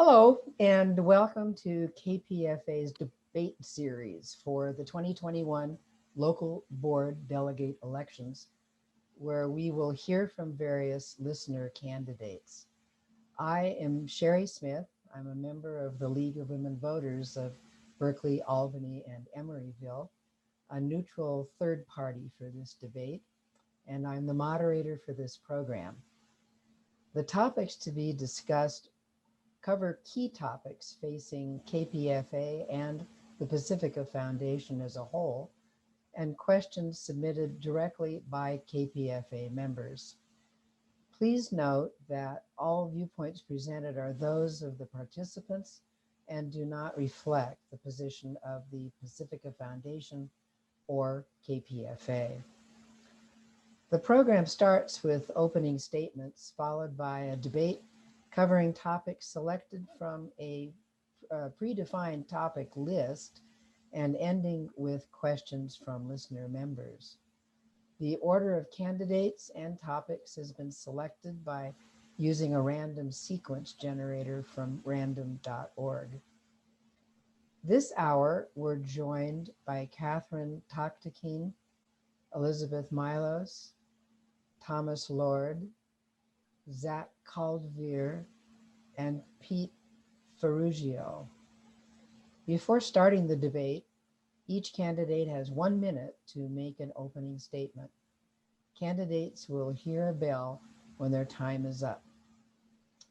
Hello, and welcome to KPFA's debate series for the 2021 Local Board Delegate Elections, where we will hear from various listener candidates. I am Sherry Smith. I'm a member of the League of Women Voters of Berkeley, Albany, and Emeryville, a neutral third party for this debate, and I'm the moderator for this program. The topics to be discussed cover key topics facing KPFA and the Pacifica Foundation as a whole, and questions submitted directly by KPFA members. Please note that all viewpoints presented are those of the participants and do not reflect the position of the Pacifica Foundation or KPFA. The program starts with opening statements, followed by a debate covering topics selected from a predefined topic list and ending with questions from listener members. The order of candidates and topics has been selected by using a random sequence generator from random.org. This hour, we're joined by Catherine Tactaquin, Elizabeth Milos, Thomas Lorde, Zack Kaldveer, and Pete Farrugio. Before starting the debate, each candidate has 1 minute to make an opening statement. Candidates will hear a bell when their time is up.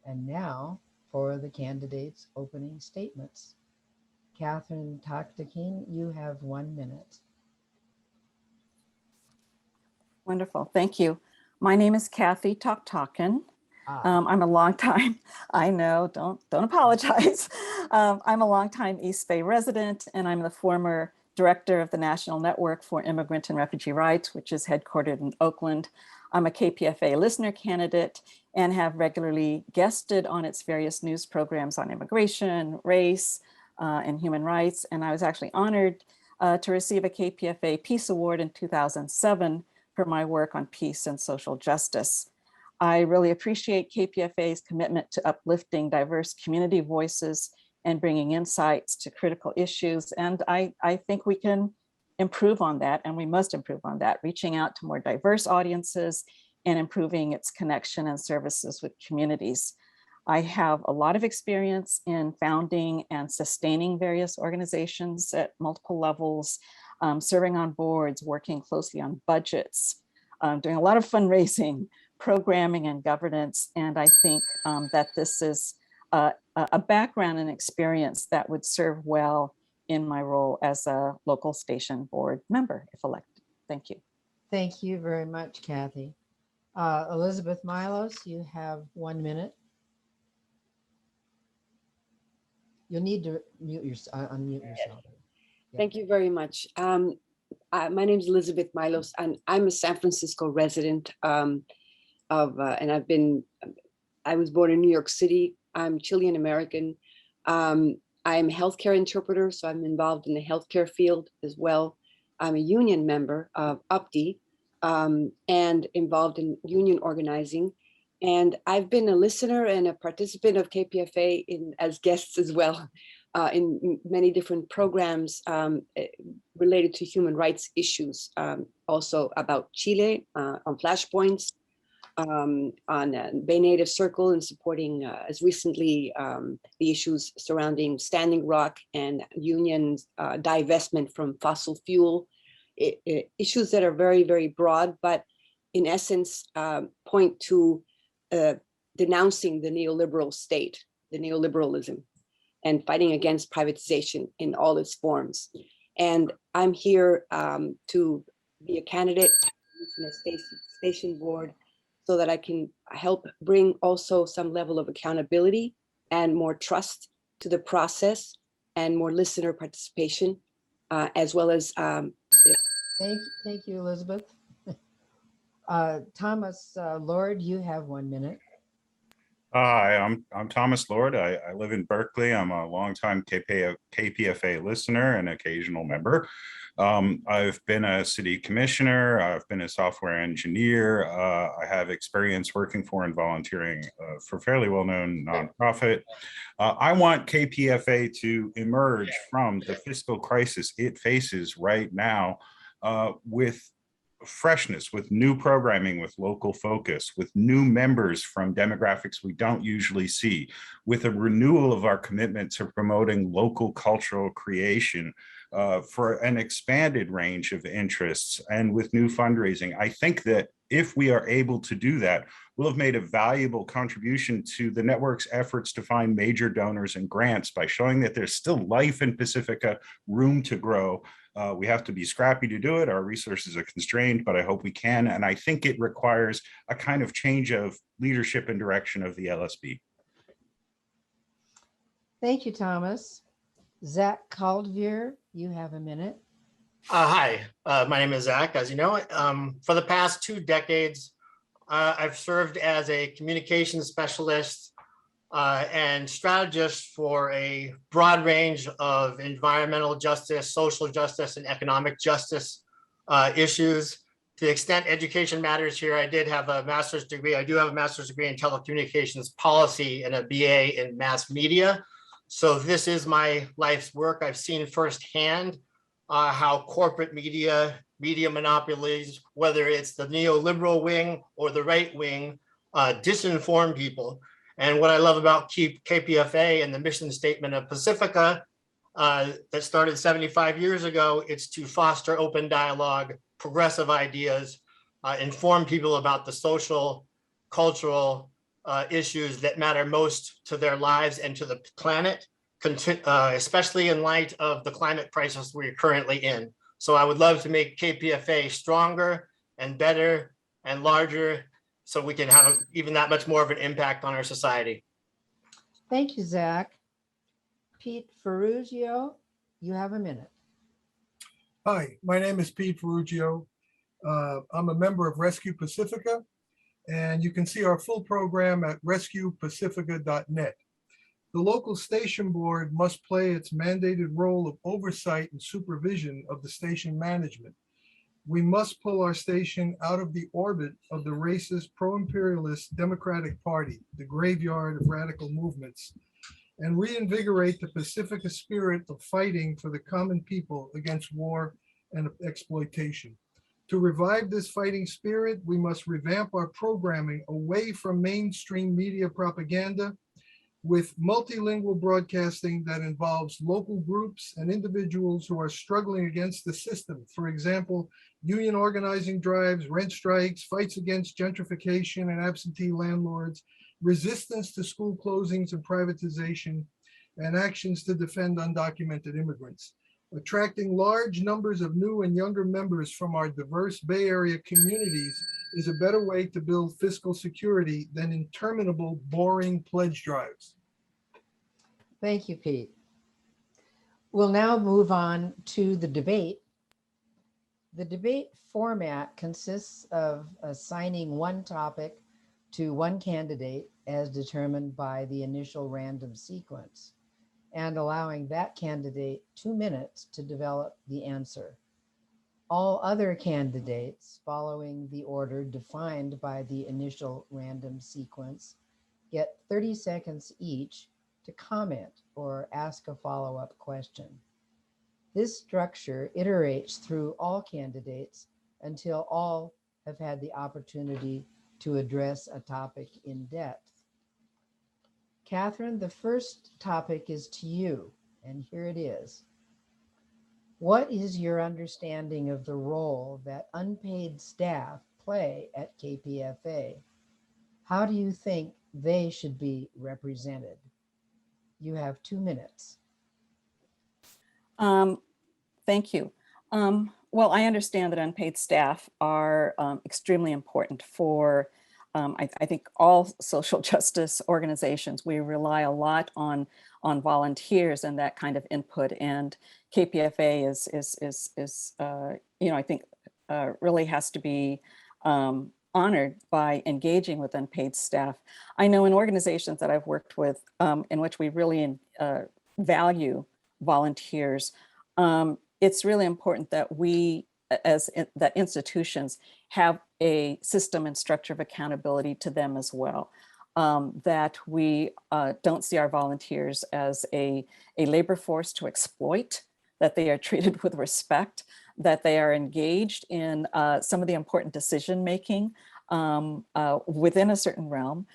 And now for the candidates' opening statements. Catherine Tactaquin, you have 1 minute. Wonderful, thank you. My name is Cathi Tactaquin. I'm a longtime, I know, don't apologize. I'm a longtime East Bay resident, and I'm the former director of the National Network for Immigrant and Refugee Rights, which is headquartered in Oakland. I'm a KPFA listener candidate and have regularly guested on its various news programs on immigration, race, and human rights. And I was actually honored to receive a KPFA Peace Award in 2007 for my work on peace and social justice. I really appreciate KPFA's commitment to uplifting diverse community voices and bringing insights to critical issues. And I think we can improve on that, and we must improve on that, reaching out to more diverse audiences and improving its connection and services with communities. I have a lot of experience in founding and sustaining various organizations at multiple levels, serving on boards, working closely on budgets, doing a lot of fundraising, programming, and governance. And I think that this is a background and experience that would serve well in my role as a local station board member, if elected. Thank you. Thank you very much, Cathi. Elizabeth Milos, you have 1 minute. You'll need to unmute yourself. Yeah. Thank you very much. My name is Elizabeth Milos, and I'm a San Francisco resident and I was born in New York City. I'm Chilean American. I'm a healthcare interpreter, so I'm involved in the healthcare field as well. I'm a union member of UPDI and involved in union organizing. And I've been a listener and a participant of KPFA as guests as well in many different programs related to human rights issues, also about Chile on Flashpoints, on Bay Native Circle, and supporting as recently the issues surrounding Standing Rock and unions divestment from fossil fuel, issues that are very, very broad, but in essence point to denouncing the neoliberal state, the neoliberalism, and fighting against privatization in all its forms. And I'm here to be a candidate in a station board so that I can help bring also some level of accountability and more trust to the process and more listener participation, as well as. Thank you, Elizabeth. Thomas Lorde, you have 1 minute. Hi, I'm Thomas Lorde. I live in Berkeley. I'm a longtime KPFA listener and occasional member. I've been a city commissioner. I've been a software engineer. I have experience working for and volunteering for fairly well-known nonprofit. I want KPFA to emerge from the fiscal crisis it faces right now with freshness, with new programming, with local focus, with new members from demographics we don't usually see, with a renewal of our commitment to promoting local cultural creation for an expanded range of interests, and with new fundraising. I think that if we are able to do that, we'll have made a valuable contribution to the network's efforts to find major donors and grants by showing that there's still life in Pacifica, room to grow. We have to be scrappy to do it. Our resources are constrained, but I hope we can. And I think it requires a kind of change of leadership and direction of the LSB. Thank you, Thomas. Zack Kaldveer, you have a minute. Hi, my name is Zack. As you know, for the past 2 decades, I've served as a communications specialist and strategist for a broad range of environmental justice, social justice, and economic justice issues. To the extent education matters here, I did have a master's degree. I do have a master's degree in telecommunications policy and a BA in mass media. So this is my life's work. I've seen firsthand how corporate media monopolies, whether it's the neoliberal wing or the right wing, disinform people. And what I love about KPFA and the mission statement of Pacifica that started 75 years ago, it's to foster open dialogue, progressive ideas, inform people about the social, cultural issues that matter most to their lives and to the planet, especially in light of the climate crisis we're currently in. So I would love to make KPFA stronger and better and larger, so we can have even that much more of an impact on our society. Thank you, Zack. Pete Farrugio, you have a minute. Hi, my name is Pete Farrugio. I'm a member of Rescue Pacifica, and you can see our full program at rescuepacifica.net. The local station board must play its mandated role of oversight and supervision of the station management. We must pull our station out of the orbit of the racist, pro-imperialist Democratic Party, the graveyard of radical movements, and reinvigorate the Pacifica spirit of fighting for the common people against war and exploitation. To revive this fighting spirit, we must revamp our programming away from mainstream media propaganda with multilingual broadcasting that involves local groups and individuals who are struggling against the system. For example, union organizing drives, rent strikes, fights against gentrification and absentee landlords, resistance to school closings and privatization, and actions to defend undocumented immigrants. Attracting large numbers of new and younger members from our diverse Bay Area communities is a better way to build fiscal security than interminable, boring pledge drives. Thank you, Pete. We'll now move on to the debate. The debate format consists of assigning one topic to one candidate as determined by the initial random sequence, and allowing that candidate 2 minutes to develop the answer. All other candidates following the order defined by the initial random sequence get 30 seconds each to comment or ask a follow-up question. This structure iterates through all candidates until all have had the opportunity to address a topic in depth. Catherine, the first topic is to you, and here it is. What is your understanding of the role that unpaid staff play at KPFA? How do you think they should be represented? You have 2 minutes. Thank you. Well, I understand that unpaid staff are extremely important for, I think, all social justice organizations. We rely a lot on volunteers and that kind of input, and KPFA is I think really has to be honored by engaging with unpaid staff. I know in organizations that I've worked with in which we really value volunteers, it's really important that we, that institutions have a system and structure of accountability to them as well. That we don't see our volunteers as a labor force to exploit, that they are treated with respect, that they are engaged in some of the important decision making within a certain realm,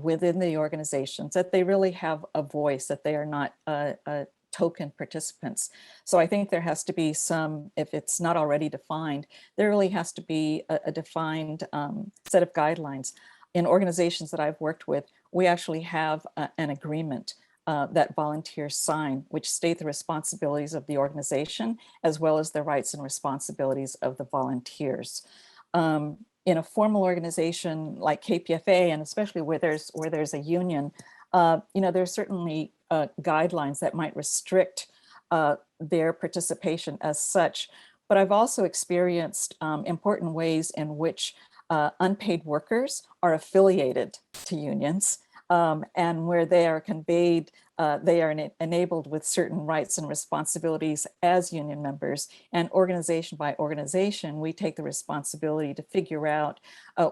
within the organizations, that they really have a voice, that they are not token participants. So I think there has to be some, if it's not already defined, there really has to be a defined set of guidelines. In organizations that I've worked with, we actually have an agreement that volunteers sign, which state the responsibilities of the organization, as well as the rights and responsibilities of the volunteers. In a formal organization like KPFA, and especially where there's a union, there's certainly guidelines that might restrict their participation as such. But I've also experienced important ways in which unpaid workers are affiliated to unions, and where they are conveyed, they are enabled with certain rights and responsibilities as union members. And organization by organization, we take the responsibility to figure out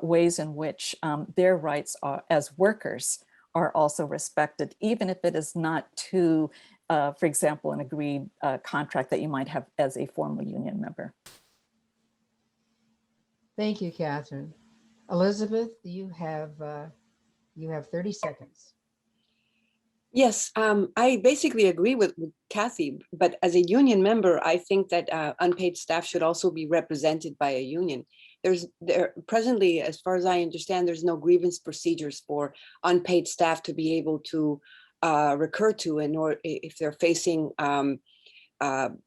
ways in which their rights as workers are also respected, even if it is not to, for example, an agreed contract that you might have as a formal union member. Thank you, Catherine. Elizabeth, you have 30 seconds. Yes, I basically agree with Cathi, but as a union member, I think that unpaid staff should also be represented by a union. Presently, as far as I understand, there's no grievance procedures for unpaid staff to be able to recur to, or if they're facing the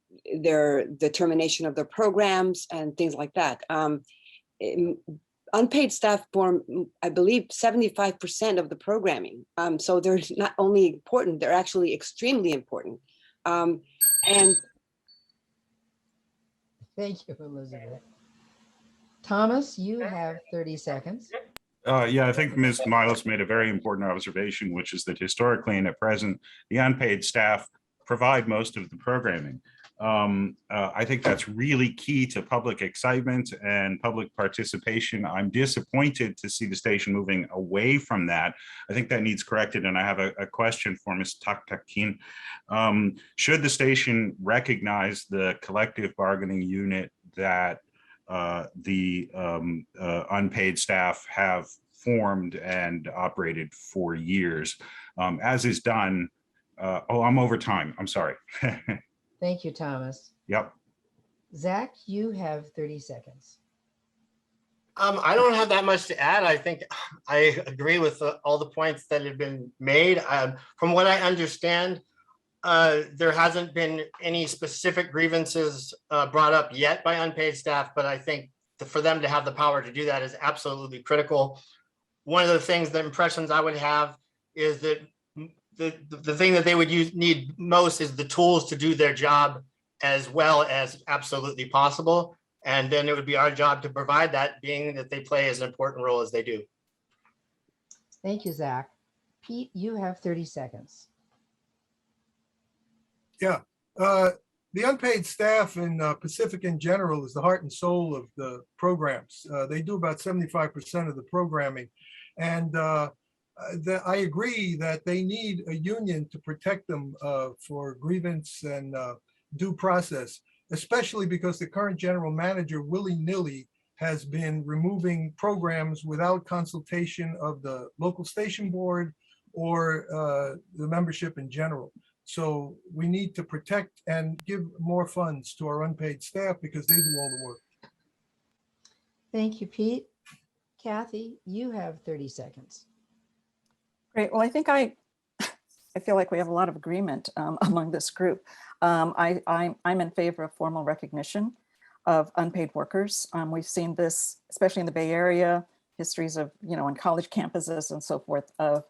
termination of their programs and things like that. Unpaid staff form, I believe, 75% of the programming. So they're not only important, they're actually extremely important. And thank you, Elizabeth. Thomas, you have 30 seconds. Yeah, I think Ms. Milos made a very important observation, which is that historically and at present, the unpaid staff provide most of the programming. I think that's really key to public excitement and public participation. I'm disappointed to see the station moving away from that. I think that needs corrected, and I have a question for Ms. Tactaquin. Should the station recognize the collective bargaining unit that the unpaid staff have formed and operated for years, as is done? Oh, I'm over time. I'm sorry. Thank you, Thomas. Yep. Zach, you have 30 seconds. I don't have that much to add. I think I agree with all the points that have been made. From what I understand, there hasn't been any specific grievances brought up yet by unpaid staff, but I think for them to have the power to do that is absolutely critical. One of the things, the impressions I would have is that the thing that they would need most is the tools to do their job as well as absolutely possible. And then it would be our job to provide that, being that they play as an important role as they do. Thank you, Zach. Pete, you have 30 seconds. Yeah, the unpaid staff in Pacifica in general is the heart and soul of the programs. They do about 75% of the programming. And I agree that they need a union to protect them for grievance and due process, especially because the current general manager willy-nilly has been removing programs without consultation of the local station board or the membership in general. So we need to protect and give more funds to our unpaid staff because they do all the work. Thank you, Pete. Cathi, you have 30 seconds. Great. Well, I think I feel like we have a lot of agreement among this group. I'm in favor of formal recognition of unpaid workers. We've seen this, especially in the Bay Area, histories of, on college campuses and so forth, of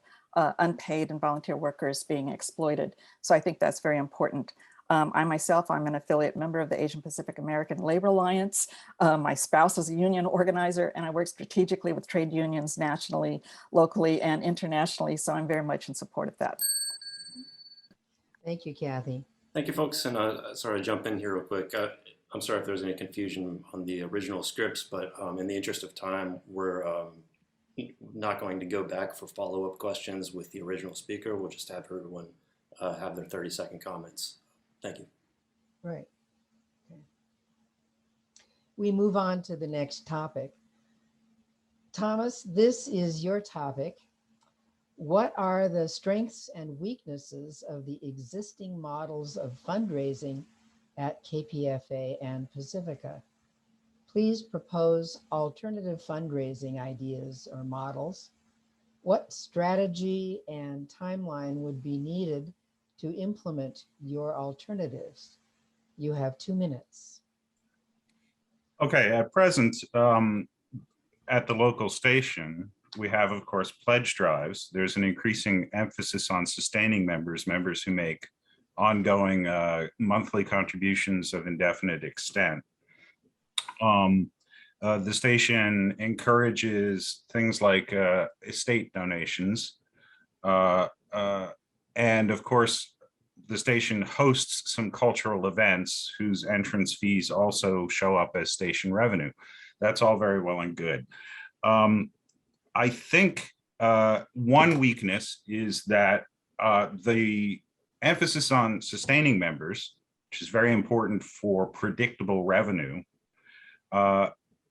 unpaid and volunteer workers being exploited. So I think that's very important. I myself, I'm an affiliate member of the Asian Pacific American Labor Alliance. My spouse is a union organizer, and I work strategically with trade unions nationally, locally, and internationally. So I'm very much in support of that. Thank you, Cathi. Thank you, folks. And sorry to jump in here real quick. I'm sorry if there's any confusion on the original scripts, but in the interest of time, we're not going to go back for follow-up questions with the original speaker. We'll just have everyone have their 30-second comments. Thank you. Right. Okay. We move on to the next topic. Thomas, this is your topic. What are the strengths and weaknesses of the existing models of fundraising at KPFA and Pacifica? Please propose alternative fundraising ideas or models. What strategy and timeline would be needed to implement your alternatives? You have 2 minutes. Okay, at present, at the local station, we have, of course, pledge drives. There's an increasing emphasis on sustaining members who make ongoing monthly contributions of indefinite extent. The station encourages things like estate donations. And of course, the station hosts some cultural events whose entrance fees also show up as station revenue. That's all very well and good. I think one weakness is that the emphasis on sustaining members, which is very important for predictable revenue,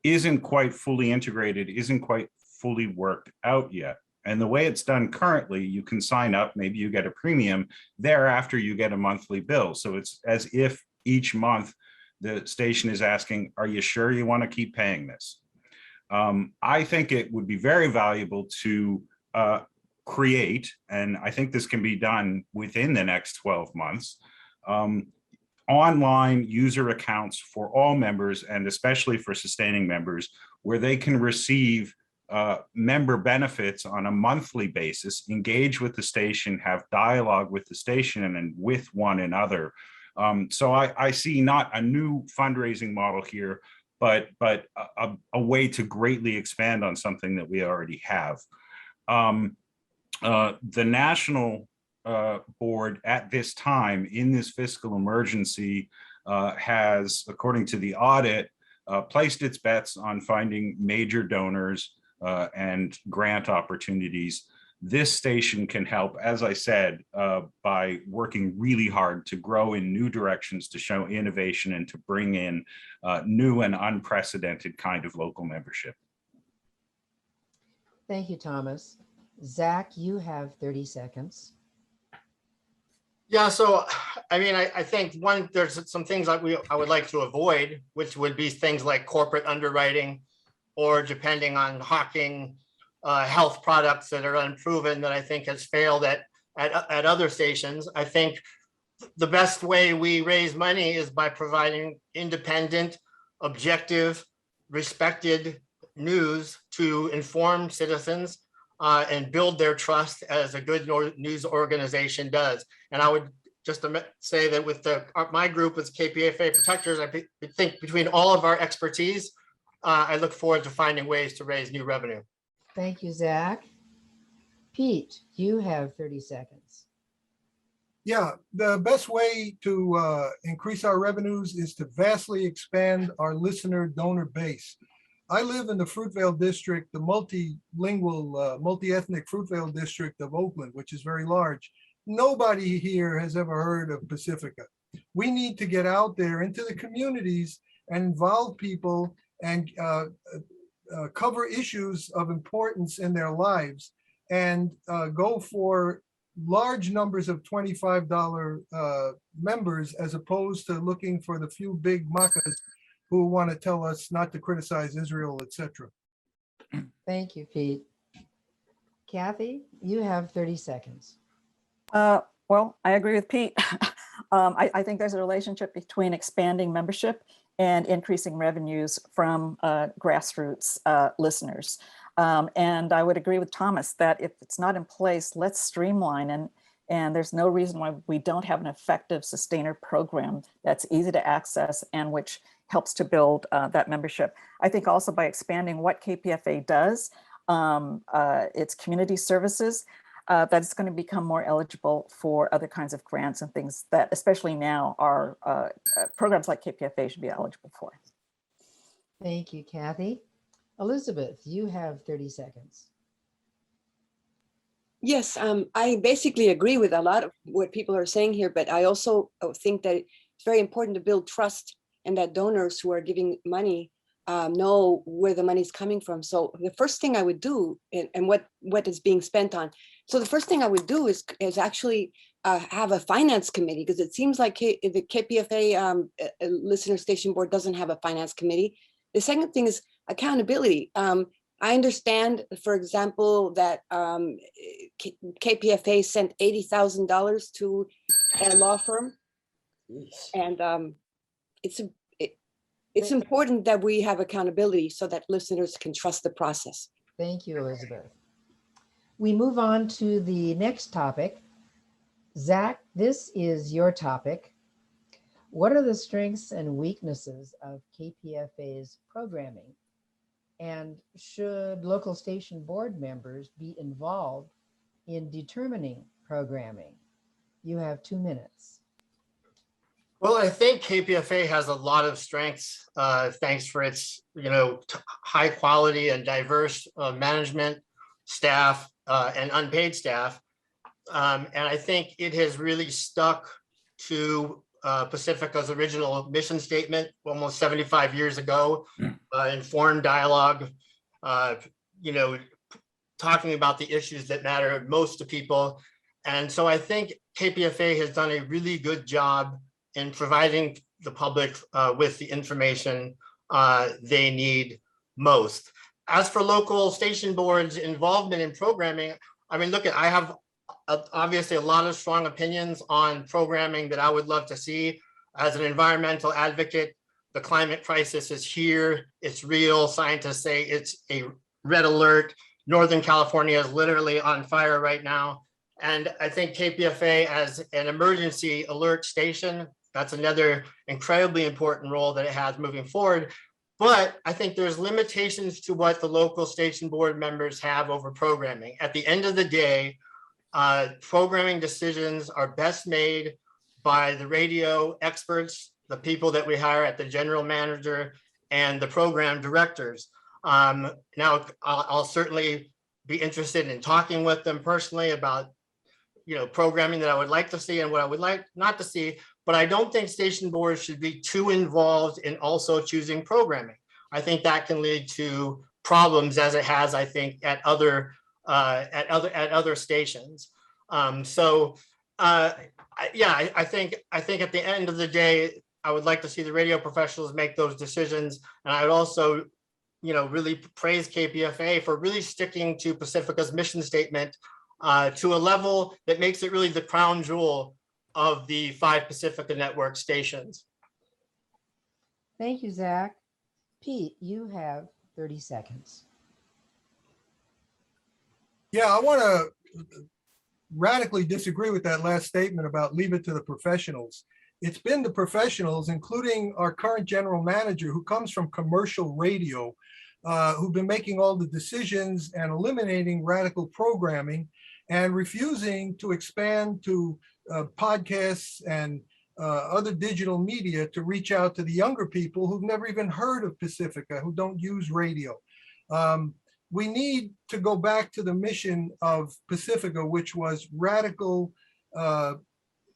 isn't quite fully integrated, isn't quite fully worked out yet. And the way it's done currently, you can sign up, maybe you get a premium, thereafter you get a monthly bill. So it's as if each month the station is asking, are you sure you want to keep paying this? I think it would be very valuable to create, and I think this can be done within the next 12 months, online user accounts for all members, and especially for sustaining members, where they can receive member benefits on a monthly basis, engage with the station, have dialogue with the station and with one another. So I see not a new fundraising model here, but a way to greatly expand on something that we already have. The national board at this time in this fiscal emergency has, according to the audit, placed its bets on finding major donors and grant opportunities. This station can help, as I said, by working really hard to grow in new directions, to show innovation, and to bring in new and unprecedented kind of local membership. Thank you, Thomas. Zack, you have 30 seconds. Yeah, so I mean, I think there's some things that I would like to avoid, which would be things like corporate underwriting, or depending on hawking health products that are unproven, that I think has failed at other stations. I think the best way we raise money is by providing independent, objective, respected news to inform citizens and build their trust, as a good news organization does. And I would just say that with my group as KPFA Protectors, I think between all of our expertise, I look forward to finding ways to raise new revenue. Thank you, Zack. Pete, you have 30 seconds. Yeah, the best way to increase our revenues is to vastly expand our listener donor base. I live in the Fruitvale district, the multilingual, multi-ethnic Fruitvale district of Oakland, which is very large. Nobody here has ever heard of Pacifica. We need to get out there into the communities and involve people and cover issues of importance in their lives, and go for large numbers of $25 members, as opposed to looking for the few big makas who want to tell us not to criticize Israel, etc. Thank you, Pete. Cathi, you have 30 seconds. Well, I agree with Pete. I think there's a relationship between expanding membership and increasing revenues from grassroots listeners. And I would agree with Thomas that if it's not in place, let's streamline And there's no reason why we don't have an effective sustainer program that's easy to access and which helps to build that membership. I think also by expanding what KPFA does, its community services, that it's going to become more eligible for other kinds of grants and things that, especially now, are programs like KPFA should be eligible for. Thank you, Kathy. Elizabeth, you have 30 seconds. Yes, I basically agree with a lot of what people are saying here, but I also think that it's very important to build trust and that donors who are giving money know where the money is coming from. So the first thing I would do, and what is being spent on. So the first thing I would do is actually have a finance committee, because it seems like the KPFA listener station board doesn't have a finance committee. The second thing is accountability. I understand, for example, that KPFA sent $80,000 to a law firm, and it's important that we have accountability so that listeners can trust the process. Thank you, Elizabeth. We move on to the next topic. Zack, this is your topic. What are the strengths and weaknesses of KPFA's programming? And should local station board members be involved in determining programming? You have 2 minutes. Well, I think KPFA has a lot of strengths, thanks for its, high quality and diverse management staff and unpaid staff. And I think it has really stuck to Pacifica's original mission statement almost 75 years ago, informed dialogue, talking about the issues that matter most to people. And so I think KPFA has done a really good job in providing the public with the information they need most. As for local station boards' involvement in programming, I mean, I have obviously a lot of strong opinions on programming that I would love to see. As an environmental advocate, the climate crisis is here, it's real. Scientists say it's a red alert. Northern California is literally on fire right now. And I think KPFA as an emergency alert station, that's another incredibly important role that it has moving forward. But I think there's limitations to what the local station board members have over programming. At the end of the day, programming decisions are best made by the radio experts, the people that we hire at the general manager and the program directors. Now, I'll certainly be interested in talking with them personally about programming that I would like to see and what I would like not to see, but I don't think station boards should be too involved in also choosing programming. I think that can lead to problems, as it has, I think, at other stations. I think at the end of the day, I would like to see the radio professionals make those decisions, and I would also, really praise KPFA for really sticking to Pacifica's mission statement to a level that makes it really the crown jewel of the 5 Pacifica network stations. Thank you, Zack. Pete, you have 30 seconds. Yeah, I want to radically disagree with that last statement about leave it to the professionals. It's been the professionals, including our current general manager, who comes from commercial radio, who've been making all the decisions and eliminating radical programming and refusing to expand to podcasts and other digital media to reach out to the younger people who've never even heard of Pacifica, who don't use radio. We need to go back to the mission of Pacifica, which was radical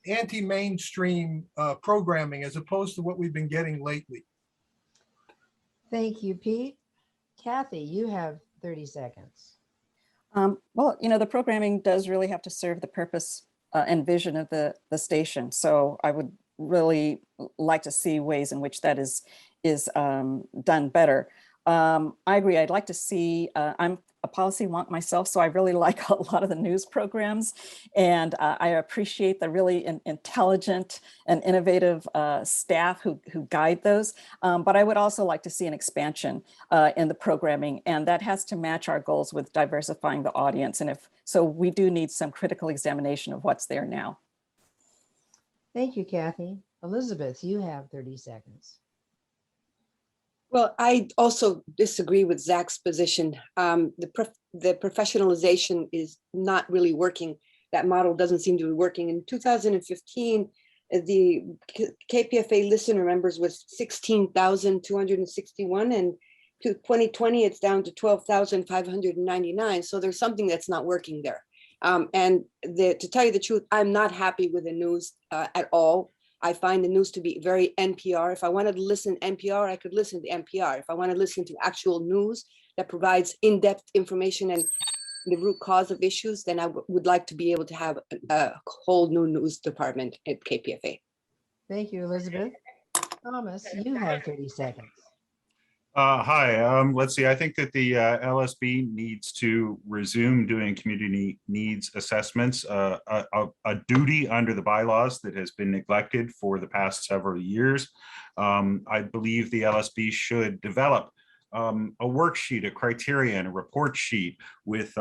anti-mainstream programming, as opposed to what we've been getting lately. Thank you, Pete. Kathy, you have 30 seconds. Well, the programming does really have to serve the purpose and vision of the station. So I would really like to see ways in which that is done better. I agree. I'd like to see, I'm a policy wonk myself, so I really like a lot of the news programs, and I appreciate the really intelligent and innovative staff who guide those. But I would also like to see an expansion in the programming, and that has to match our goals with diversifying the audience. And so we do need some critical examination of what's there now. Thank you, Kathy. Elizabeth, you have 30 seconds. Well, I also disagree with Zach's position. The professionalization is not really working. That model doesn't seem to be working. In 2015, the KPFA listener members was 16,261, and to 2020, it's down to 12,599. So there's something that's not working there. And to tell you the truth, I'm not happy with the news at all. I find the news to be very NPR. If I wanted to listen to NPR, I could listen to NPR. If I want to listen to actual news that provides in-depth information and the root cause of issues, then I would like to be able to have a whole new news department at KPFA. Thank you, Elizabeth. Thomas, you have 30 seconds. Hi, let's see. I think that the LSB needs to resume doing community needs assessments, a duty under the bylaws that has been neglected for the past several years. I believe the LSB should develop a worksheet, a criterion, a report sheet with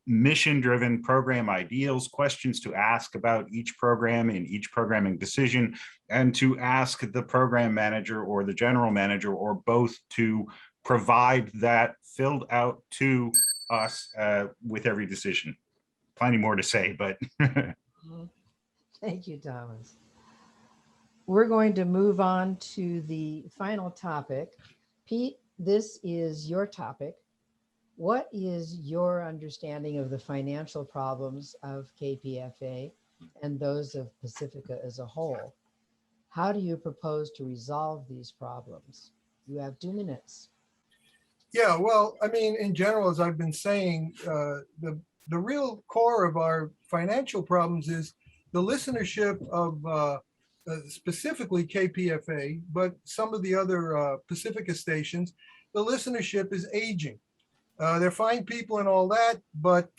mission-driven program ideals, questions to ask about each program in each programming decision, and to ask the program manager or the general manager or both to provide that filled out to us with every decision. Plenty more to say, but. Thank you, Thomas. We're going to move on to the final topic. Pete, this is your topic. What is your understanding of the financial problems of KPFA and those of Pacifica as a whole? How do you propose to resolve these problems? You have 2 minutes. Yeah, well, I mean, in general, as I've been saying, the real core of our financial problems is the listenership of specifically KPFA, but some of the other Pacifica stations. The listenership is aging. They're fine people and all that, but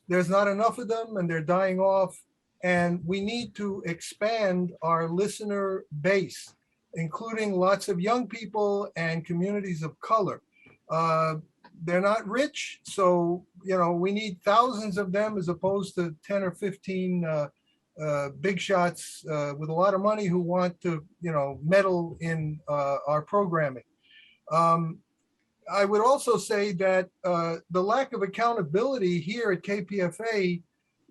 there's not enough of them and they're dying off. And we need to expand our listener base, including lots of young people and communities of color. They're not rich, so we need thousands of them as opposed to 10 or 15 big shots with a lot of money who want to meddle in our programming. I would also say that the lack of accountability here at KPFA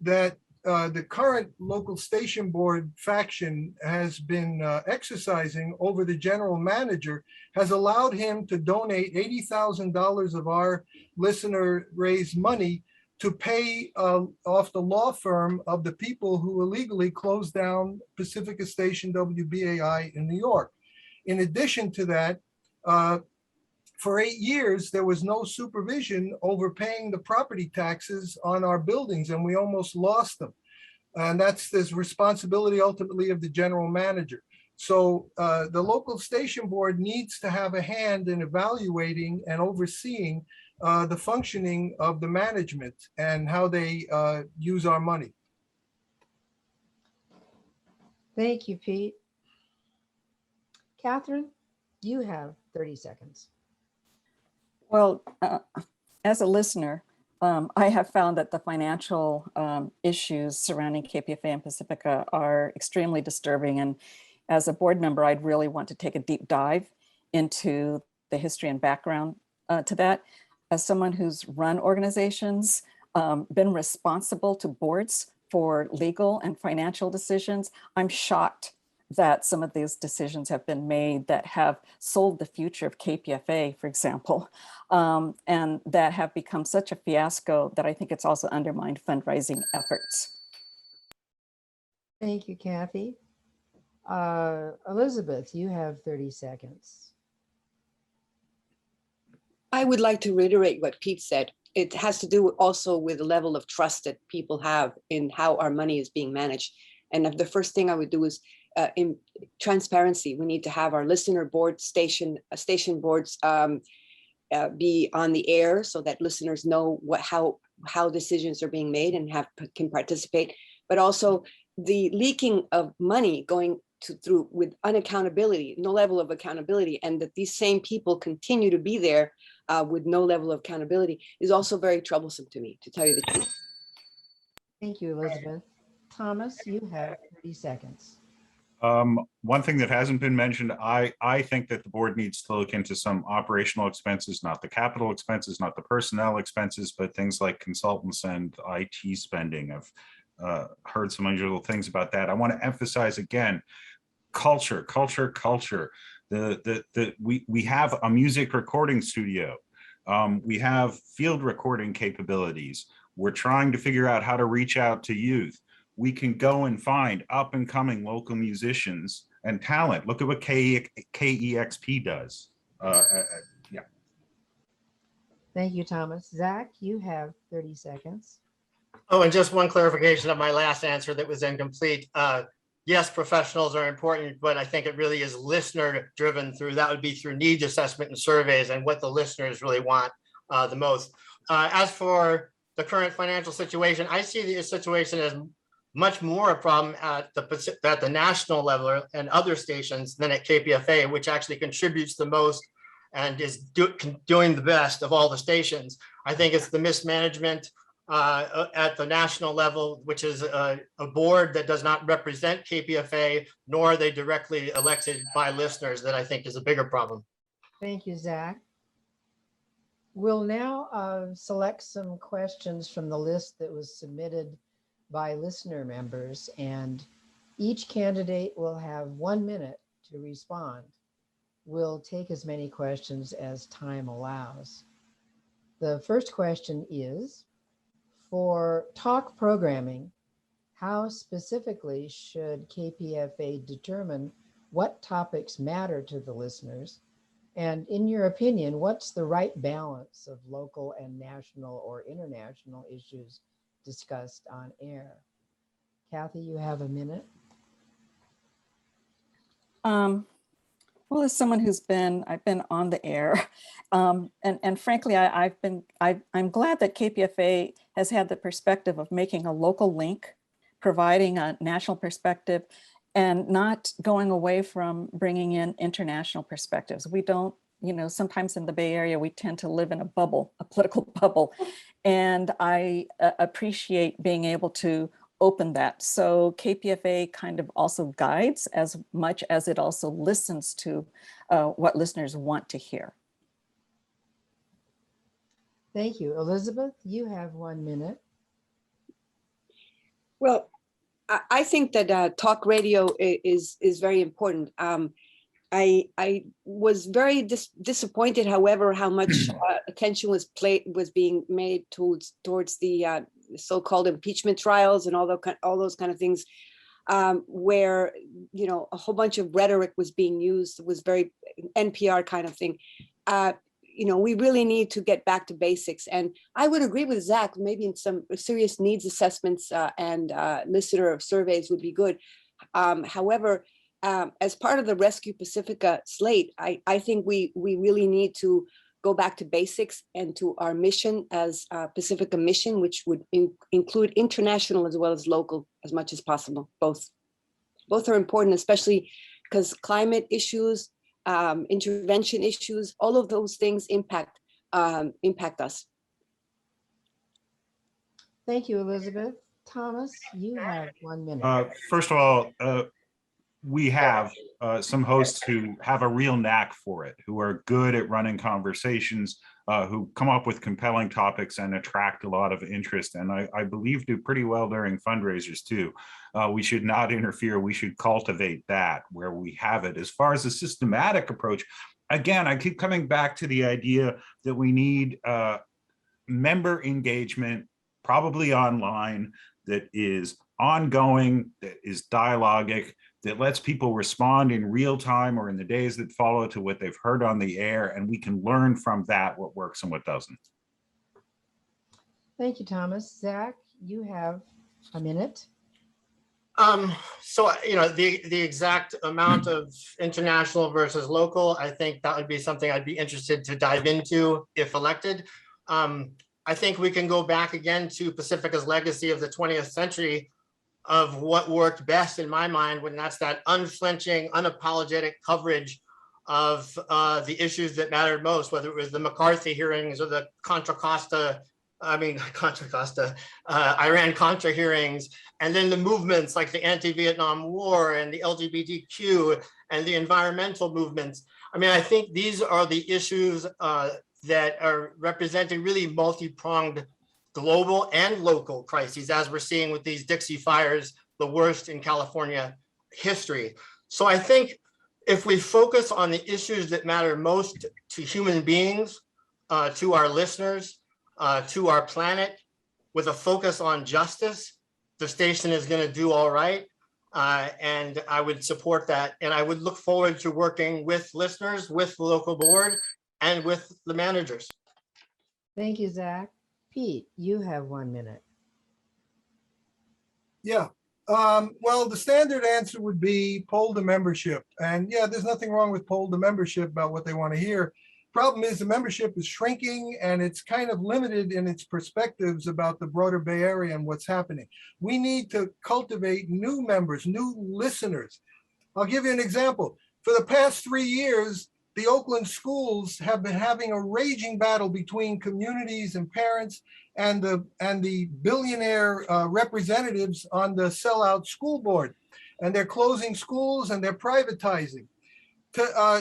that the current local station board faction has been exercising over the general manager has allowed him to donate $80,000 of our listener raised money to pay off the law firm of the people who illegally closed down Pacifica Station WBAI in New York. In addition to that, for 8 years, there was no supervision over paying the property taxes on our buildings, and we almost lost them. And that's this responsibility ultimately of the general manager. So the local station board needs to have a hand in evaluating and overseeing the functioning of the management and how they use our money. Thank you, Pete. Catherine, you have 30 seconds. Well, as a listener, I have found that the financial issues surrounding KPFA and Pacifica are extremely disturbing. And as a board member, I'd really want to take a deep dive into the history and background to that. As someone who's run organizations, been responsible to boards for legal and financial decisions, I'm shocked that some of these decisions have been made that have sold the future of KPFA, for example, and that have become such a fiasco that I think it's also undermined fundraising efforts. Thank you, Kathy. Elizabeth, you have 30 seconds. I would like to reiterate what Pete said. It has to do also with the level of trust that people have in how our money is being managed. And the first thing I would do is in transparency. We need to have our listener board station boards be on the air so that listeners know how decisions are being made and can participate, but also the leaking of money going through with unaccountability, no level of accountability, and that these same people continue to be there with no level of accountability is also very troublesome to me, to tell you the truth. Thank you, Elizabeth. Thomas, you have 30 seconds. One thing that hasn't been mentioned, I think that the board needs to look into some operational expenses, not the capital expenses, not the personnel expenses, but things like consultants and IT spending. I've heard some unusual things about that. I want to emphasize again, culture. We have a music recording studio. We have field recording capabilities. We're trying to figure out how to reach out to youth. We can go and find up and coming local musicians and talent. Look at what KEXP does. Yeah. Thank you, Thomas. Zach, you have 30 seconds. Oh, and just one clarification of my last answer that was incomplete. Yes, professionals are important, but I think it really is listener driven that would be through needs assessment and surveys and what the listeners really want the most. As for the current financial situation, I see the situation as much more a problem at the national level and other stations than at KPFA, which actually contributes the most and is doing the best of all the stations. I think it's the mismanagement at the national level, which is a board that does not represent KPFA, nor are they directly elected by listeners, that I think is a bigger problem. Thank you, Zach. We'll now select some questions from the list that was submitted by listener members, and each candidate will have 1 minute to respond. We'll take as many questions as time allows. The first question is, for talk programming, how specifically should KPFA determine what topics matter to the listeners? And in your opinion, what's the right balance of local and national or international issues discussed on air? Cathi, you have a minute. Well, as someone I've been on the air, and frankly, I'm glad that KPFA has had the perspective of making a local link, providing a national perspective, and not going away from bringing in international perspectives. We don't, sometimes in the Bay Area, we tend to live in a bubble, a political bubble, and I appreciate being able to open that. So KPFA kind of also guides as much as it also listens to what listeners want to hear. Thank you. Elizabeth, you have 1 minute. Well, I think that talk radio is very important. I was very disappointed, however, how much attention was being made towards the so-called impeachment trials and all those kind of things, where a whole bunch of rhetoric was being used. It was very NPR kind of thing. We really need to get back to basics. And I would agree with Zach, maybe in some serious needs assessments and listener surveys would be good. However, as part of the Rescue Pacifica slate, I think we really need to go back to basics and to our mission as Pacifica mission, which would include international as well as local as much as possible. Both are important, especially because climate issues, intervention issues, all of those things impact us. Thank you, Elizabeth. Thomas, you have 1 minute. First of all, we have some hosts who have a real knack for it, who are good at running conversations, who come up with compelling topics and attract a lot of interest. And I believe do pretty well during fundraisers too. We should not interfere. We should cultivate that where we have it. As far as a systematic approach, again, I keep coming back to the idea that we need member engagement, probably online, that is ongoing, that is dialogic, that lets people respond in real time or in the days that follow to what they've heard on the air, and we can learn from that what works and what doesn't. Thank you, Thomas. Zach, you have a minute. So, the exact amount of international versus local, I think that would be something I'd be interested to dive into if elected. I think we can go back again to Pacifica's legacy of the 20th century of what worked best in my mind, when that's that unflinching, unapologetic coverage of the issues that mattered most, whether it was the McCarthy hearings or the Iran-Contra hearings, and then the movements like the anti-Vietnam War and the LGBTQ and the environmental movements. I mean, I think these are the issues that are representing really multi-pronged global and local crises, as we're seeing with these Dixie fires, the worst in California history. So I think if we focus on the issues that matter most to human beings, to our listeners, to our planet, with a focus on justice, the station is going to do all right. And I would support that. And I would look forward to working with listeners, with the local board, and with the managers. Thank you, Zach. Pete, you have 1 minute. Yeah. Well, the standard answer would be poll the membership. And yeah, there's nothing wrong with poll the membership about what they want to hear. Problem is the membership is shrinking and it's kind of limited in its perspectives about the broader Bay Area and what's happening. We need to cultivate new members, new listeners. I'll give you an example. For the past 3 years, the Oakland schools have been having a raging battle between communities and parents and the billionaire representatives on the sellout school board. And they're closing schools and they're privatizing.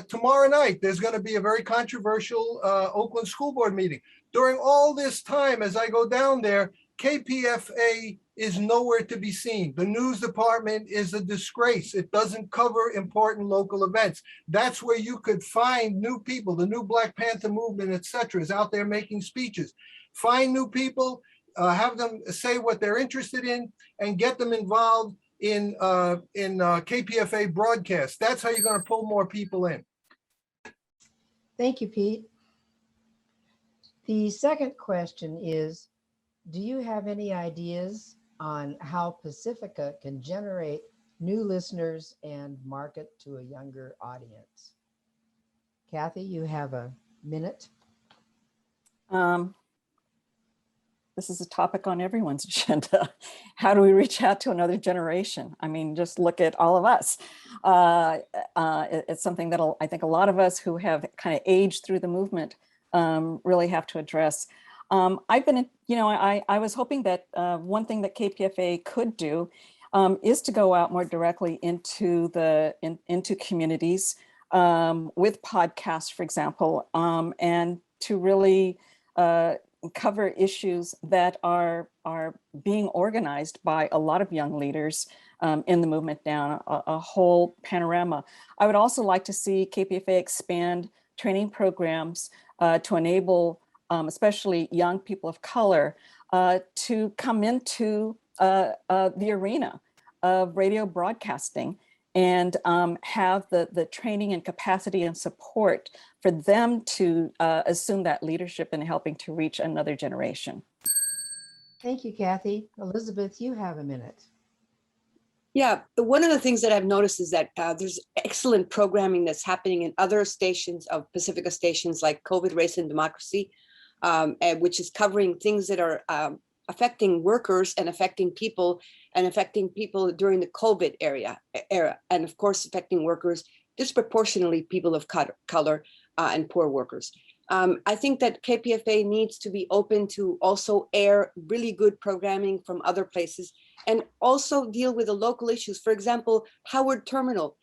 Tomorrow night, there's going to be a very controversial Oakland school board meeting. During all this time, as I go down there, KPFA is nowhere to be seen. The news department is a disgrace. It doesn't cover important local events. That's where you could find new people. The new Black Panther movement, etc., is out there making speeches. Find new people, have them say what they're interested in, and get them involved in KPFA broadcasts. That's how you're going to pull more people in. Thank you, Pete. The second question is, do you have any ideas on how Pacifica can generate new listeners and market to a younger audience? Kathy, you have a minute. This is a topic on everyone's agenda. How do we reach out to another generation? I mean, just look at all of us. It's something that I think a lot of us who have kind of aged through the movement really have to address. I've been, I was hoping that one thing that KPFA could do is to go out more directly into into communities with podcasts, for example, and to really cover issues that are being organized by a lot of young leaders in the movement down a whole panorama. I would also like to see KPFA expand training programs to enable especially young people of color to come into the arena of radio broadcasting and have the training and capacity and support for them to assume that leadership in helping to reach another generation. Thank you, Kathy. Elizabeth, you have a minute. Yeah, one of the things that I've noticed is that there's excellent programming that's happening in other stations of Pacifica stations like COVID, Race, and Democracy, which is covering things that are affecting workers and affecting people during the COVID era, and of course affecting workers disproportionately, people of color and poor workers. I think that KPFA needs to be open to also air really good programming from other places and also deal with the local issues. For example, Howard Terminal.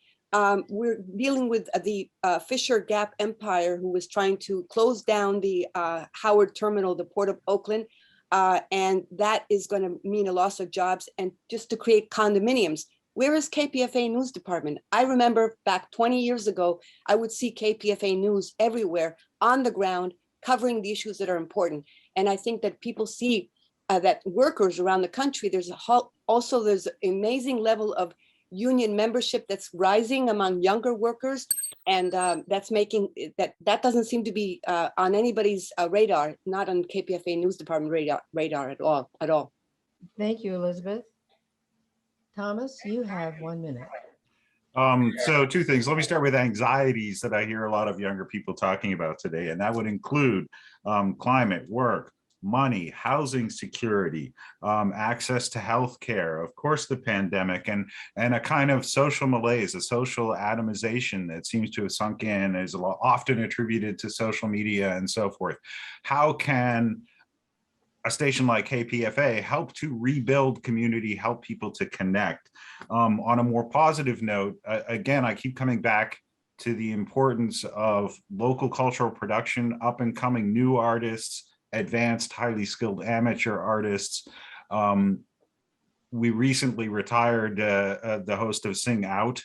We're dealing with the Fisher Gap Empire, who was trying to close down the Howard Terminal, the Port of Oakland. And that is going to mean a loss of jobs and just to create condominiums. Where is KPFA News Department? I remember back 20 years ago, I would see KPFA News everywhere on the ground, covering the issues that are important. And I think that people see that workers around the country, there's an amazing level of union membership that's rising among younger workers. And that's making that doesn't seem to be on anybody's radar, not on KPFA News Department radar at all. Thank you, Elizabeth. Thomas, you have 1 minute. So two things. Let me start with anxieties that I hear a lot of younger people talking about today, and that would include climate, work, money, housing security, access to healthcare, of course, the pandemic, and a kind of social malaise, a social atomization that seems to have sunk in, is often attributed to social media and so forth. How can a station like KPFA help to rebuild community, help people to connect? On a more positive note, again, I keep coming back to the importance of local cultural production, up and coming new artists, advanced, highly skilled amateur artists. We recently retired the host of Sing Out,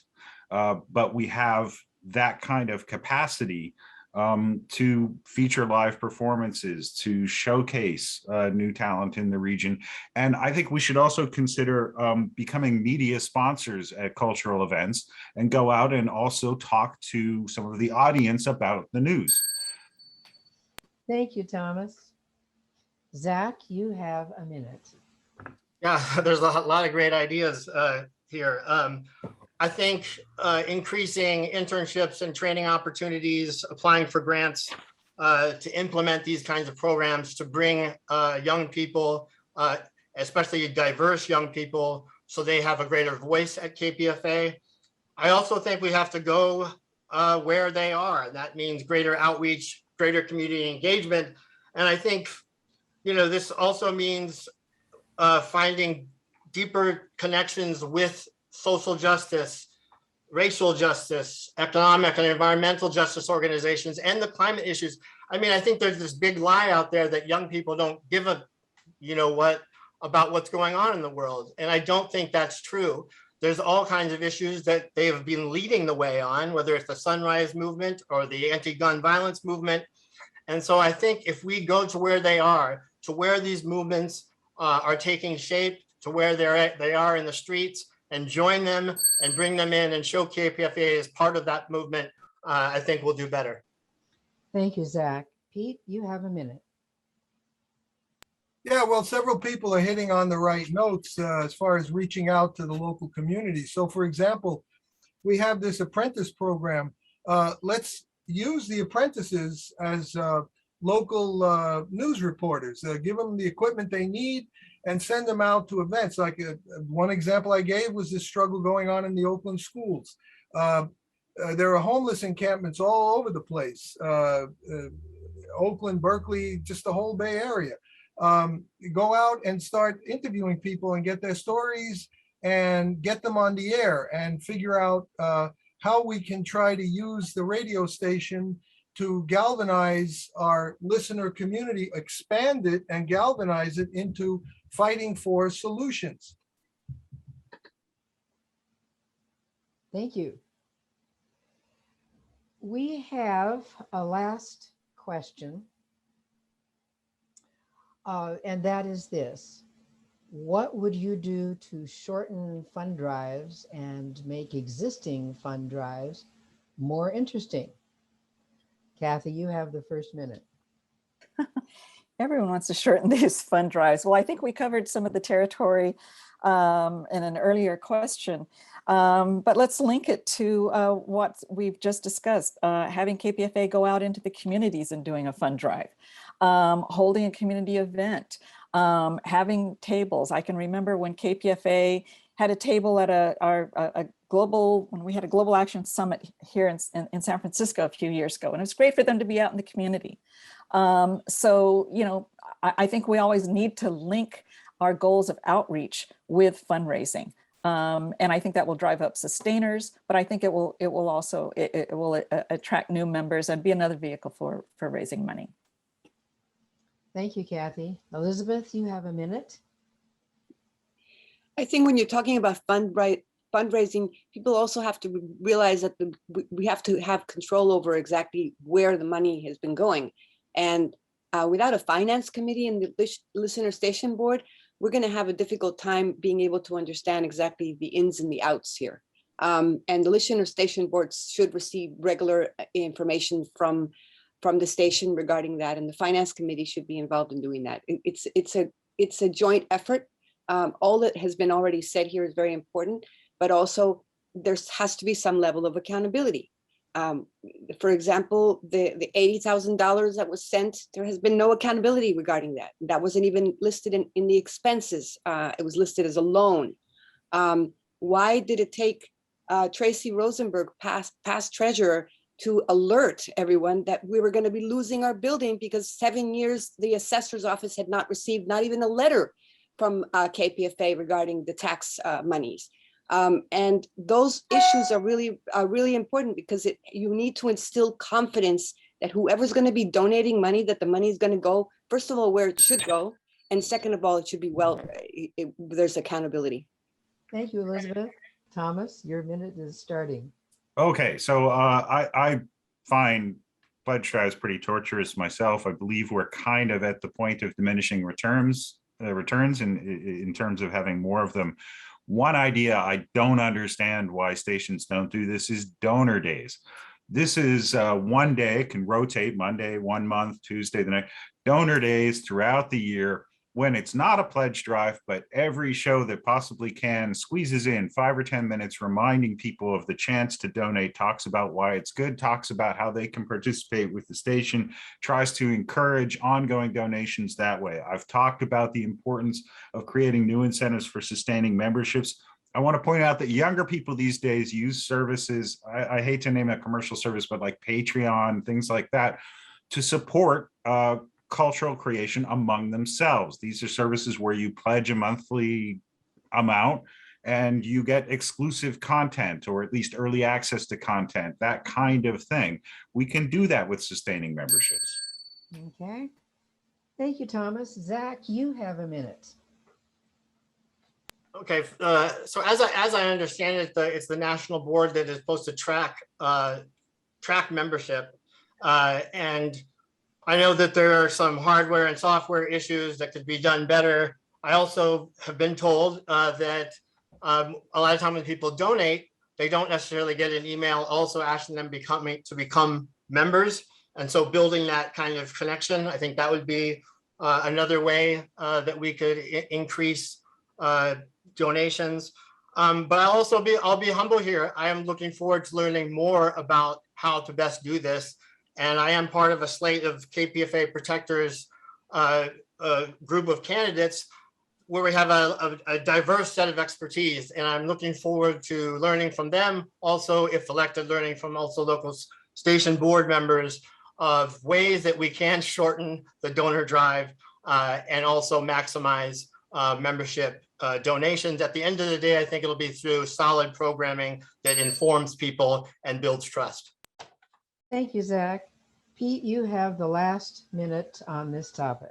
but we have that kind of capacity to feature live performances, to showcase new talent in the region. And I think we should also consider becoming media sponsors at cultural events and go out and also talk to some of the audience about the news. Thank you, Thomas. Zach, you have a minute. Yeah, there's a lot of great ideas here. I think increasing internships and training opportunities, applying for grants to implement these kinds of programs to bring young people, especially diverse young people, so they have a greater voice at KPFA. I also think we have to go where they are. That means greater outreach, greater community engagement. And I think, this also means finding deeper connections with social justice, racial justice, economic and environmental justice organizations, and the climate issues. I mean, I think there's this big lie out there that young people don't give a, about what's going on in the world. And I don't think that's true. There's all kinds of issues that they have been leading the way on, whether it's the Sunrise Movement or the anti-gun violence movement. And so I think if we go to where they are, to where these movements are taking shape, to where they are in the streets, and join them and bring them in and show KPFA as part of that movement, I think we'll do better. Thank you, Zach. Pete, you have a minute. Yeah, well, several people are hitting on the right notes as far as reaching out to the local community. So, for example, we have this apprentice program. Let's use the apprentices as local news reporters. Give them the equipment they need and send them out to events. Like one example I gave was this struggle going on in the Oakland schools. There are homeless encampments all over the place. Oakland, Berkeley, just the whole Bay Area. Go out and start interviewing people and get their stories and get them on the air and figure out how we can try to use the radio station to galvanize our listener community, expand it and galvanize it into fighting for solutions. Thank you. We have a last question, and that is this. What would you do to shorten fund drives and make existing fund drives more interesting? Cathi, you have the first minute. Everyone wants to shorten these fund drives. Well, I think we covered some of the territory in an earlier question, but let's link it to what we've just discussed, having KPFA go out into the communities and doing a fund drive, holding a community event, having tables. I can remember when KPFA had a table at when we had a global action summit here in San Francisco a few years ago, and it was great for them to be out in the community. So, I think we always need to link our goals of outreach with fundraising. And I think that will drive up sustainers, but I think it will also attract new members and be another vehicle for raising money. Thank you, Cathi. Elizabeth, you have a minute. I think when you're talking about fundraising, people also have to realize that we have to have control over exactly where the money has been going. And without a finance committee and the listener station board, we're going to have a difficult time being able to understand exactly the ins and the outs here. And the listener station boards should receive regular information from the station regarding that, and the finance committee should be involved in doing that. It's a joint effort All that has been already said here is very important, but also there has to be some level of accountability. For example, the $80,000 that was sent, there has been no accountability regarding that. That wasn't even listed in the expenses. It was listed as a loan. Why did it take Tracy Rosenberg, past treasurer, to alert everyone that we were going to be losing our building because 7 years the assessor's office had not received not even a letter from KPFA regarding the tax monies? And those issues are really important because you need to instill confidence that whoever's going to be donating money, that the money is going to go, first of all, where it should go, and second of all, it should be there's accountability. Thank you, Elizabeth. Thomas, your minute is starting. Okay, so I find pledge drives pretty torturous myself. I believe we're kind of at the point of diminishing returns in terms of having more of them. One idea I don't understand why stations don't do this is donor days. This is one day, can rotate Monday, 1 month, Tuesday, the next. Donor days throughout the year when it's not a pledge drive, but every show that possibly can squeezes in 5 or 10 minutes reminding people of the chance to donate, talks about why it's good, talks about how they can participate with the station, tries to encourage ongoing donations that way. I've talked about the importance of creating new incentives for sustaining memberships. I want to point out that younger people these days use services, I hate to name a commercial service, but like Patreon, things like that, to support cultural creation among themselves. These are services where you pledge a monthly amount and you get exclusive content or at least early access to content, that kind of thing. We can do that with sustaining memberships. Okay. Thank you, Thomas. Zach, you have a minute. Okay, so as I understand it, it's the national board that is supposed to track membership, and I know that there are some hardware and software issues that could be done better. I also have been told that a lot of times when people donate, they don't necessarily get an email also asking them to become members. And so building that kind of connection, I think that would be another way that we could increase donations. But I'll be humble here. I am looking forward to learning more about how to best do this. And I am part of a slate of KPFA protectors group of candidates where we have a diverse set of expertise. And I'm looking forward to learning from them. Also, if elected, learning from also local station board members of ways that we can shorten the donor drive and also maximize membership donations. At the end of the day, I think it'll be through solid programming that informs people and builds trust. Thank you, Zach. Pete, you have the last minute on this topic.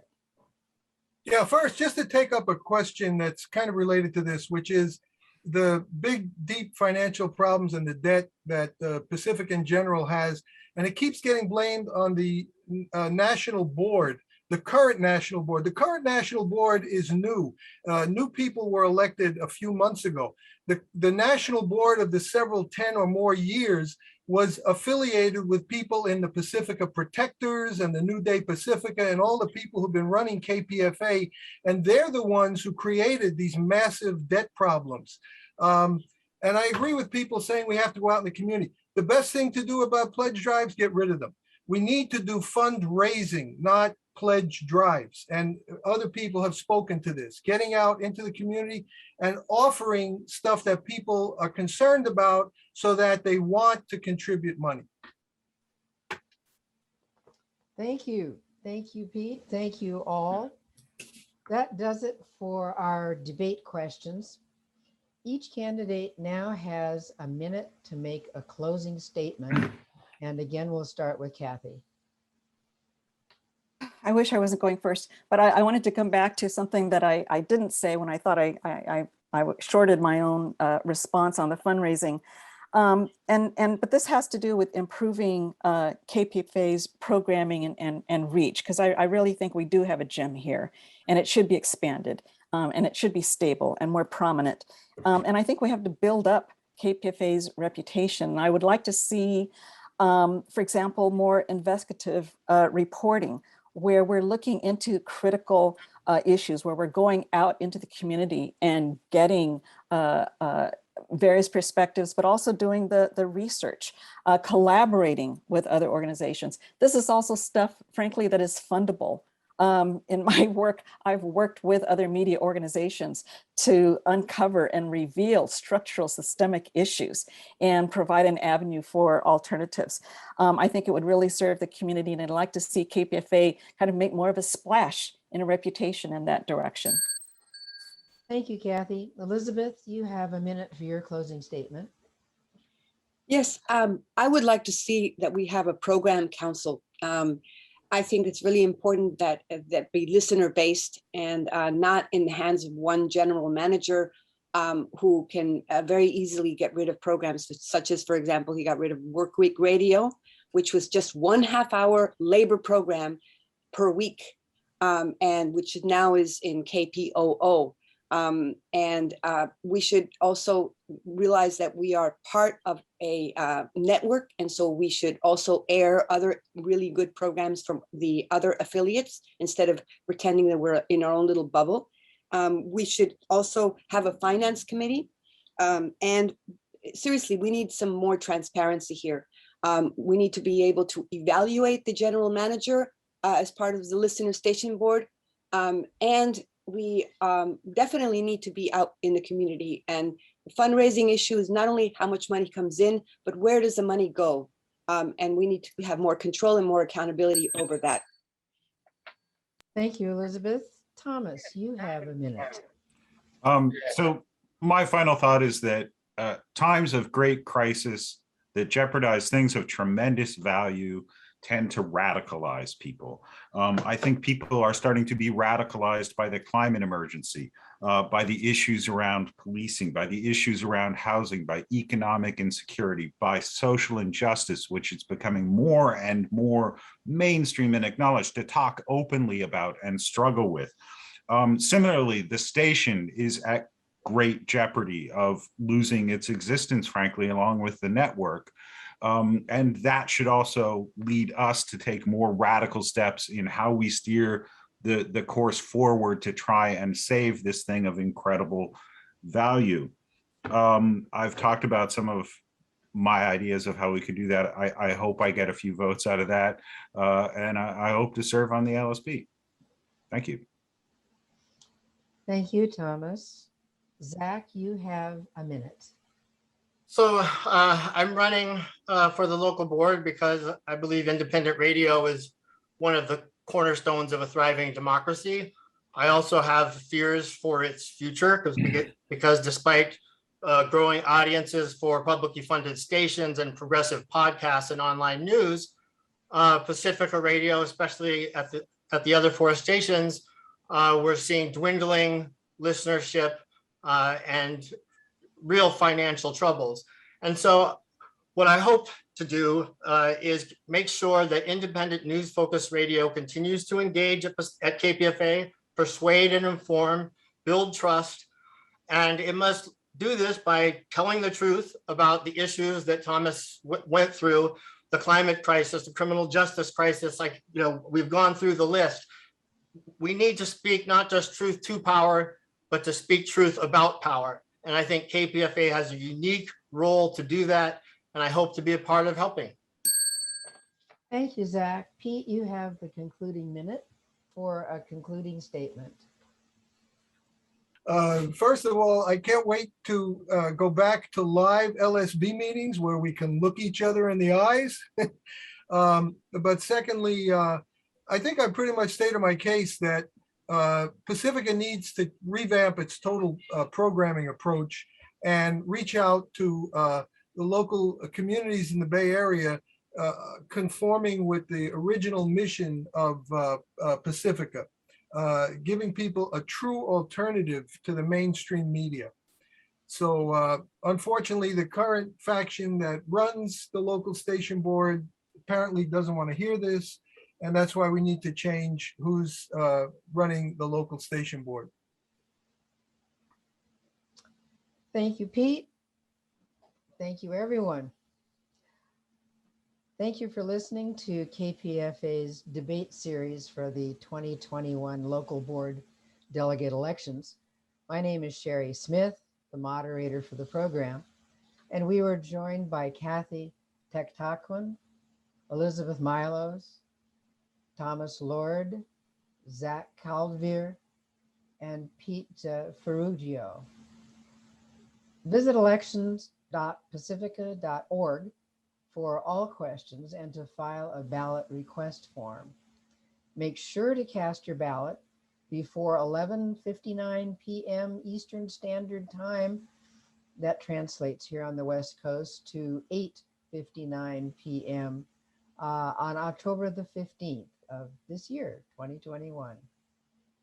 Yeah, first, just to take up a question that's kind of related to this, which is the big, deep financial problems and the debt that Pacific in general has, and it keeps getting blamed on the national board, the current national board. The current national board is new. New people were elected a few months ago. The national board of the several 10 or more years was affiliated with people in the Pacifica Protectors and the New Day Pacifica and all the people who've been running KPFA, and they're the ones who created these massive debt problems. And I agree with people saying we have to go out in the community. The best thing to do about pledge drives, get rid of them. We need to do fundraising, not pledge drives. And other people have spoken to this, getting out into the community and offering stuff that people are concerned about so that they want to contribute money. Thank you. Thank you, Pete. Thank you all. That does it for our debate questions. Each candidate now has a minute to make a closing statement. And again, we'll start with Cathi. I wish I wasn't going first, but I wanted to come back to something that I didn't say when I thought I shorted my own response on the fundraising. But this has to do with improving KPFA's programming and reach, because I really think we do have a gem here and it should be expanded and it should be stable and more prominent. And I think we have to build up KPFA's reputation. I would like to see, for example, more investigative reporting, where we're looking into critical issues where we're going out into the community and getting various perspectives, but also doing the research, collaborating with other organizations. This is also stuff, frankly, that is fundable. In my work, I've worked with other media organizations to uncover and reveal structural systemic issues and provide an avenue for alternatives. I think it would really serve the community, and I'd like to see KPFA kind of make more of a splash in a reputation in that direction. Thank you, Kathy. Elizabeth, you have a minute for your closing statement. Yes, I would like to see that we have a program council. I think it's really important that that be listener-based and not in the hands of one general manager who can very easily get rid of programs such as, for example, he got rid of Workweek Radio, which was just 1.5 hour labor program per week, and which now is in KPOO. We should also realize that we are part of a network, and so we should also air other really good programs from the other affiliates instead of pretending that we're in our own little bubble. We should also have a finance committee, and seriously, we need some more transparency here. We need to be able to evaluate the general manager as part of the listener station board, and we definitely need to be out in the community. And the fundraising issue is not only how much money comes in, but where does the money go? And we need to have more control and more accountability over that. Thank you, Elizabeth. Thomas, you have a minute. So my final thought is that times of great crisis that jeopardize things of tremendous value tend to radicalize people. I think people are starting to be radicalized by the climate emergency, by the issues around policing, by the issues around housing, by economic insecurity, by social injustice, which is becoming more and more mainstream and acknowledged to talk openly about and struggle with. Similarly, the station is at great jeopardy of losing its existence, frankly, along with the network. And that should also lead us to take more radical steps in how we steer the course forward to try and save this thing of incredible value. I've talked about some of my ideas of how we could do that. I hope I get a few votes out of that. And I hope to serve on the LSB. Thank you. Thank you, Thomas. Zach, you have a minute. So I'm running for the local board because I believe independent radio is one of the cornerstones of a thriving democracy. I also have fears for its future because despite growing audiences for publicly funded stations and progressive podcasts and online news, Pacifica Radio, especially at the other 4 stations, we're seeing dwindling listenership and real financial troubles. And so what I hope to do is make sure that independent news-focused radio continues to engage at KPFA, persuade and inform, build trust, and it must do this by telling the truth about the issues that Thomas went through, the climate crisis, the criminal justice crisis, we've gone through the list. We need to speak not just truth to power, but to speak truth about power. And I think KPFA has a unique role to do that, and I hope to be a part of helping. Thank you, Zach. Pete, you have the concluding minute for a concluding statement. First of all, I can't wait to go back to live LSB meetings where we can look each other in the eyes. But secondly, I think I pretty much stated my case that Pacifica needs to revamp its total programming approach and reach out to the local communities in the Bay Area, conforming with the original mission of Pacifica, giving people a true alternative to the mainstream media. So unfortunately, the current faction that runs the local station board apparently doesn't want to hear this. And that's why we need to change who's running the local station board. Thank you, Pete. Thank you, everyone. Thank you for listening to KPFA's debate series for the 2021 Local Board Delegate Elections. My name is Sherry Smith, the moderator for the program, and we were joined by Cathi Tactaquin, Elizabeth Milos, Thomas Lorde, Zack Kaldveer, and Pete Farrugio. Visit elections.pacifica.org for all questions and to file a ballot request form. Make sure to cast your ballot before 11:59 p.m. Eastern Standard Time. That translates here on the West Coast to 8:59 p.m. On October the 15th of this year, 2021.